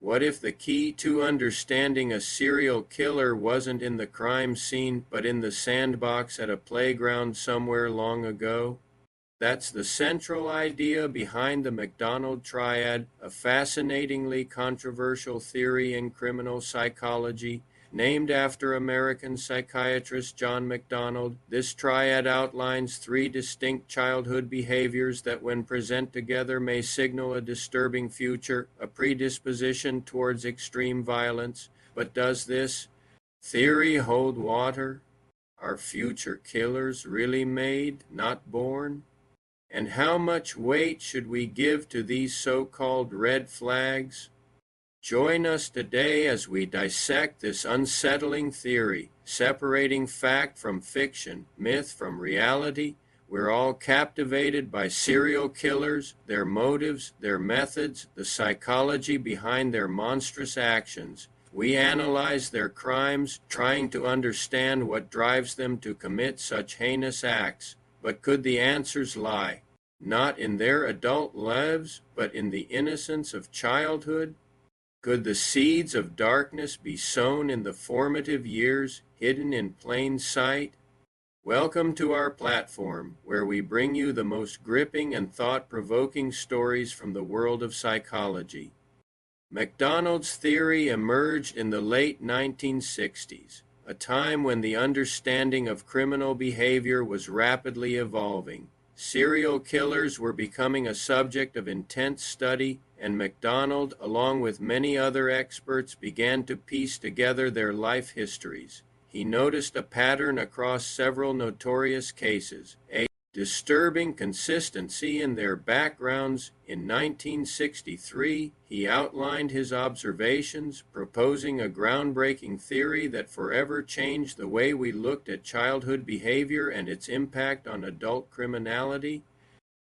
What if the key to understanding a serial killer wasn't in the crime scene, but in the sandbox at a playground somewhere long ago? That's the central idea behind the MacDonald triad, a fascinatingly controversial theory in criminal psychology. Named after American psychiatrist John MacDonald, this triad outlines three distinct childhood behaviors that, when present together, may signal a disturbing future, a predisposition towards extreme violence. But does this theory hold water? Are future killers really made, not born? And how much weight should we give to these so-called red flags? Join us today as we dissect this unsettling theory, separating fact from fiction, myth from reality. We're all captivated by serial killers, their motives, their methods, the psychology behind their monstrous actions. We analyze their crimes, trying to understand what drives them to commit such heinous acts. But could the answers lie, not in their adult lives, but in the innocence of childhood? Could the seeds of darkness be sown in the formative years, hidden in plain sight? Welcome to our platform, where we bring you the most gripping and thought-provoking stories from the world of psychology. MacDonald's theory emerged in the late 1960s, a time when the understanding of criminal behavior was rapidly evolving. Serial killers were becoming a subject of intense study, and MacDonald, along with many other experts, began to piece together their life histories. He noticed a pattern across several notorious cases, a disturbing consistency in their backgrounds. In 1963, he outlined his observations, proposing a groundbreaking theory that forever changed the way we looked at childhood behavior and its impact on adult criminality.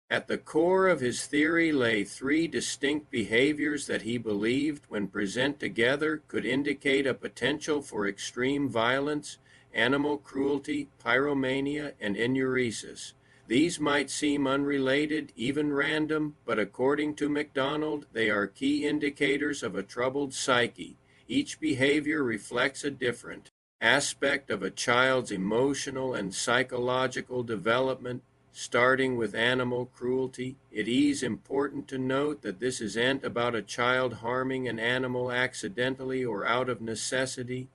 At the core of his theory lay three distinct behaviors that he believed, when present together, could indicate a potential for extreme violence: animal cruelty, pyromania, and enuresis. These might seem unrelated, even random, but according to MacDonald, they are key indicators of a troubled psyche. Each behavior reflects a different aspect of a child's emotional and psychological development. Starting with animal cruelty, it is important to note that this isn't about a child harming an animal accidentally or out of necessity.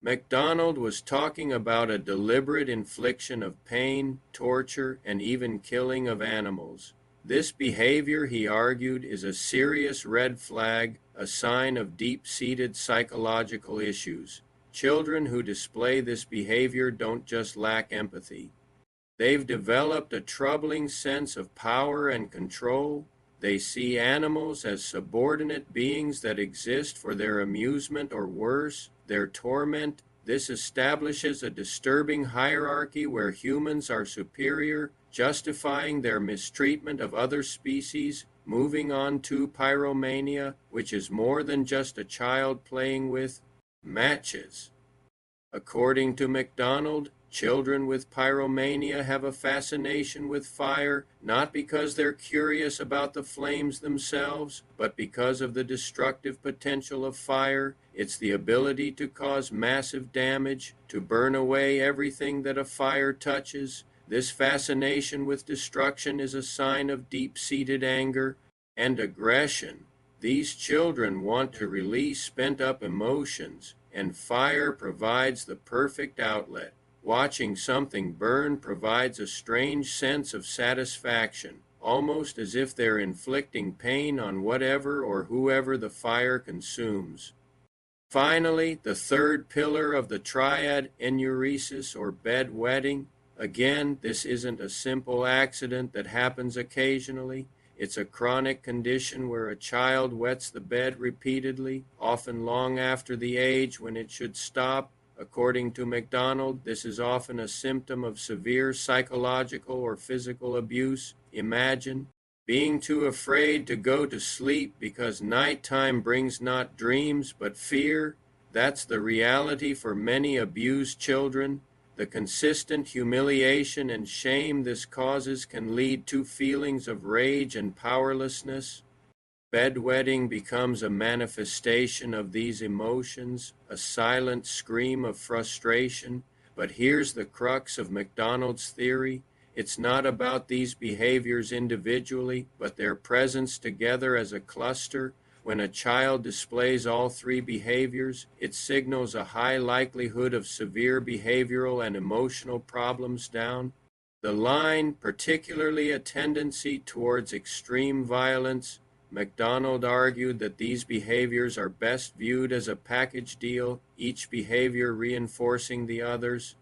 MacDonald was talking about a deliberate infliction of pain, torture, and even killing of animals. This behavior, he argued, is a serious red flag, a sign of deep-seated psychological issues. Children who display this behavior don't just lack empathy. They've developed a troubling sense of power and control. They see animals as subordinate beings that exist for their amusement or worse, their torment. This establishes a disturbing hierarchy where humans are superior, justifying their mistreatment of other species. Moving on to pyromania, which is more than just a child playing with matches. According to MacDonald, children with pyromania have a fascination with fire, not because they're curious about the flames themselves, but because of the destructive potential of fire. It's the ability to cause massive damage, to burn away everything that a fire touches. This fascination with destruction is a sign of deep-seated anger and aggression. These children want to release spent-up emotions, and fire provides the perfect outlet. Watching something burn provides a strange sense of satisfaction, almost as if they're inflicting pain on whatever or whoever the fire consumes. Finally, the third pillar of the triad, enuresis or bedwetting. Again, this isn't a simple accident that happens occasionally. It's a chronic condition where a child wets the bed repeatedly, often long after the age when it should stop. According to MacDonald, this is often a symptom of severe psychological or physical abuse. Imagine being too afraid to go to sleep because nighttime brings not dreams but fear. That's the reality for many abused children. The consistent humiliation and shame this causes can lead to feelings of rage and powerlessness. Bedwetting becomes a manifestation of these emotions, a silent scream of frustration. But here's the crux of MacDonald's theory. It's not about these behaviors individually, but their presence together as a cluster. When a child displays all three behaviors, it signals a high likelihood of severe behavioral and emotional problems down the line, particularly a tendency towards extreme violence. MacDonald argued that these behaviors are best viewed as a package deal, each behavior reinforcing the others.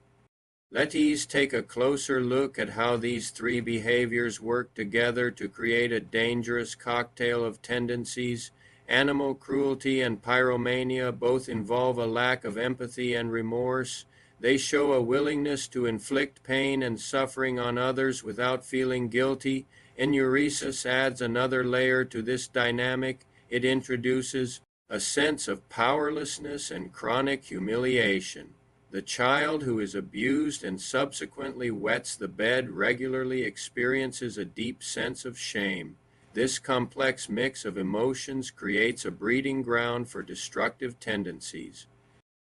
Let's take a closer look at how these three behaviors work together to create a dangerous cocktail of tendencies. Animal cruelty and pyromania both involve a lack of empathy and remorse. They show a willingness to inflict pain and suffering on others without feeling guilty. Enuresis adds another layer to this dynamic. It introduces a sense of powerlessness and chronic humiliation. The child who is abused and subsequently wets the bed regularly experiences a deep sense of shame. This complex mix of emotions creates a breeding ground for destructive tendencies.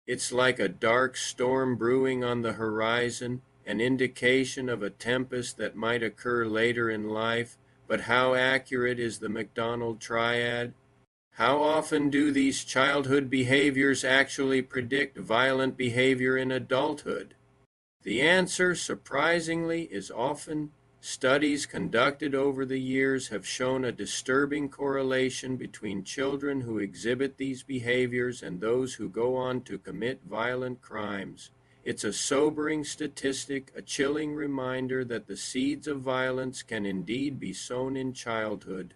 It's like a dark storm brewing on the horizon, an indication of a tempest that might occur later in life. But how accurate is the MacDonald triad? How often do these childhood behaviors actually predict violent behavior in adulthood? The answer, surprisingly, is often. Studies conducted over the years have shown a disturbing correlation between children who exhibit these behaviors and those who go on to commit violent crimes. It's a sobering statistic, a chilling reminder that the seeds of violence can indeed be sown in childhood.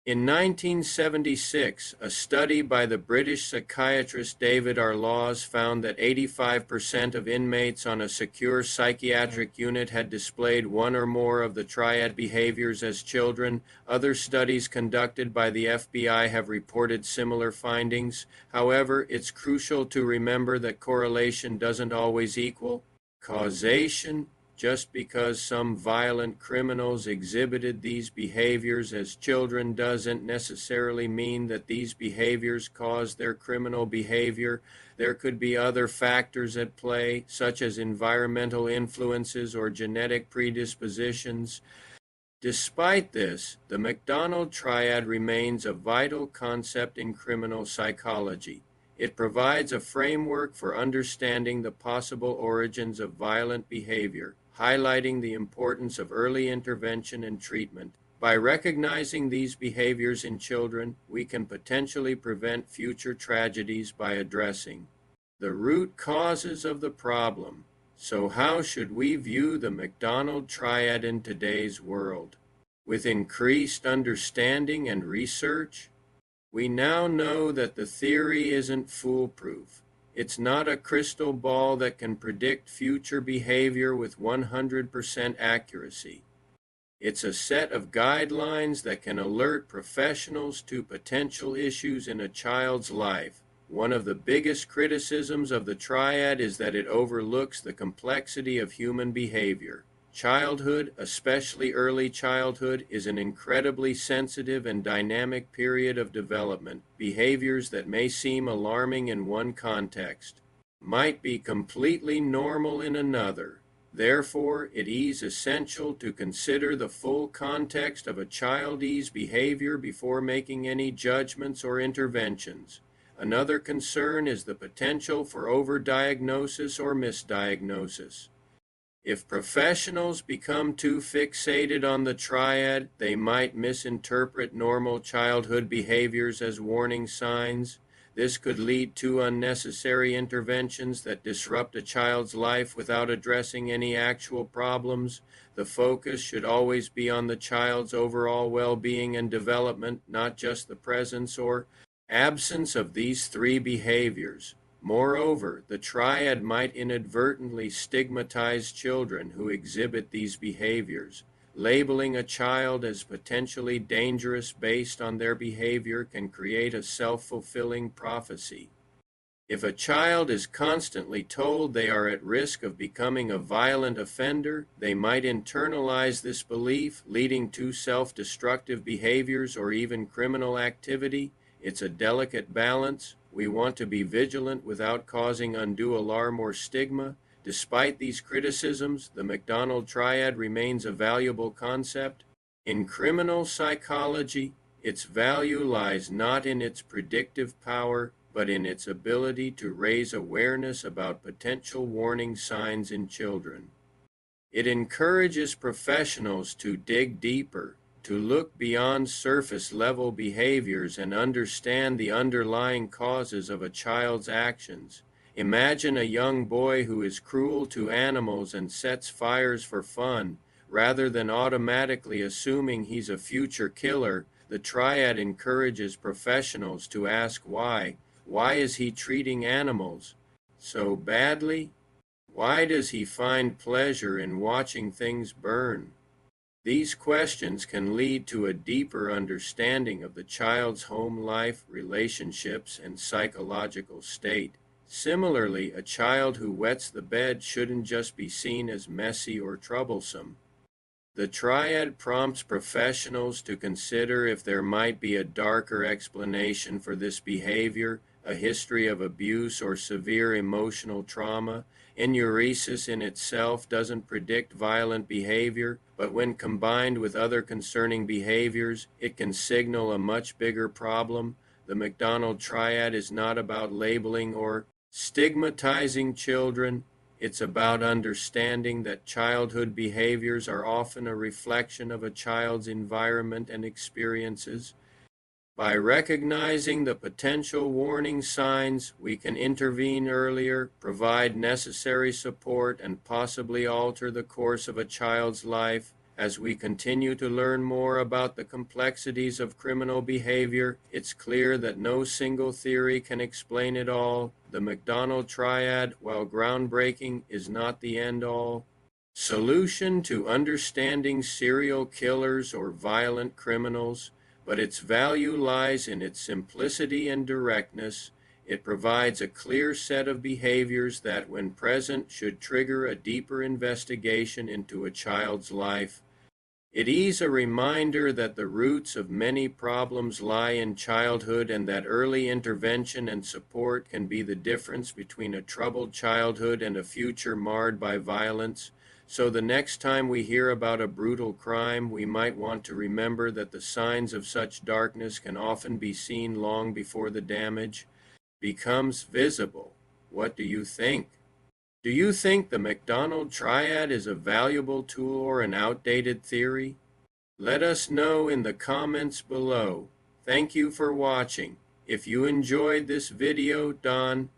In 1976, a study by the British psychiatrist David R. Laws found that 85% of inmates on a secure psychiatric unit had displayed one or more of the triad behaviors as children. Other studies conducted by the FBI have reported similar findings. However, it's crucial to remember that correlation doesn't always equal causation. Just because some violent criminals exhibited these behaviors as children doesn't necessarily mean that these behaviors caused their criminal behavior. There could be other factors at play, such as environmental influences or genetic predispositions. Despite this, the MacDonald triad remains a vital concept in criminal psychology. It provides a framework for understanding the possible origins of violent behavior, highlighting the importance of early intervention and treatment. By recognizing these behaviors in children, we can potentially prevent future tragedies by addressing the root causes of the problem. So how should we view the MacDonald triad in today's world? With increased understanding and research, we now know that the theory isn't foolproof. It's not a crystal ball that can predict future behavior with 100% accuracy. It's a set of guidelines that can alert professionals to potential issues in a child's life. One of the biggest criticisms of the triad is that it overlooks the complexity of human behavior. Childhood, especially early childhood, is an incredibly sensitive and dynamic period of development. Behaviors that may seem alarming in one context might be completely normal in another. Therefore, it is essential to consider the full context of a child's behavior before making any judgments or interventions. Another concern is the potential for overdiagnosis or misdiagnosis. If professionals become too fixated on the triad, they might misinterpret normal childhood behaviors as warning signs. This could lead to unnecessary interventions that disrupt a child's life without addressing any actual problems. The focus should always be on the child's overall well-being and development, not just the presence or absence of these three behaviors. Moreover, the triad might inadvertently stigmatize children who exhibit these behaviors. Labeling a child as potentially dangerous based on their behavior can create a self-fulfilling prophecy. If a child is constantly told they are at risk of becoming a violent offender, they might internalize this belief, leading to self-destructive behaviors or even criminal activity. It's a delicate balance. We want to be vigilant without causing undue alarm or stigma. Despite these criticisms, the McDonald triad remains a valuable concept. In criminal psychology, its value lies not in its predictive power, but in its ability to raise awareness about potential warning signs in children. It encourages professionals to dig deeper, to look beyond surface-level behaviors and understand the underlying causes of a child's actions. Imagine a young boy who is cruel to animals and sets fires for fun. Rather than automatically assuming he's a future killer, the triad encourages professionals to ask why. Why is he treating animals so badly? Why does he find pleasure in watching things burn? These questions can lead to a deeper understanding of the child's home life, relationships, and psychological state. Similarly, a child who wets the bed shouldn't just be seen as messy or troublesome. The triad prompts professionals to consider if there might be a darker explanation for this behavior, a history of abuse or severe emotional trauma. Enuresis in itself doesn't predict violent behavior, but when combined with other concerning behaviors, it can signal a much bigger problem. The McDonald triad is not about labeling or stigmatizing children. It's about understanding that childhood behaviors are often a reflection of a child's environment and experiences. By recognizing the potential warning signs, we can intervene earlier, provide necessary support, and possibly alter the course of a child's life. As we continue to learn more about the complexities of criminal behavior, it's clear that no single theory can explain it all. The McDonald triad, while groundbreaking, is not the end-all solution to understanding serial killers or violent criminals, but its value lies in its simplicity and directness. It provides a clear set of behaviors that, when present, should trigger a deeper investigation into a child's life. It is a reminder that the roots of many problems lie in childhood and that early intervention and support can be the difference between a troubled childhood and a future marred by violence. So the next time we hear about a brutal crime, we might want to remember that the signs of such darkness can often be seen long before the damage becomes visible. What do you think? Do you think the McDonald triad is a valuable tool or an outdated theory? Let us know in the comments below. Thank you for watching. If you enjoyed this video, Don,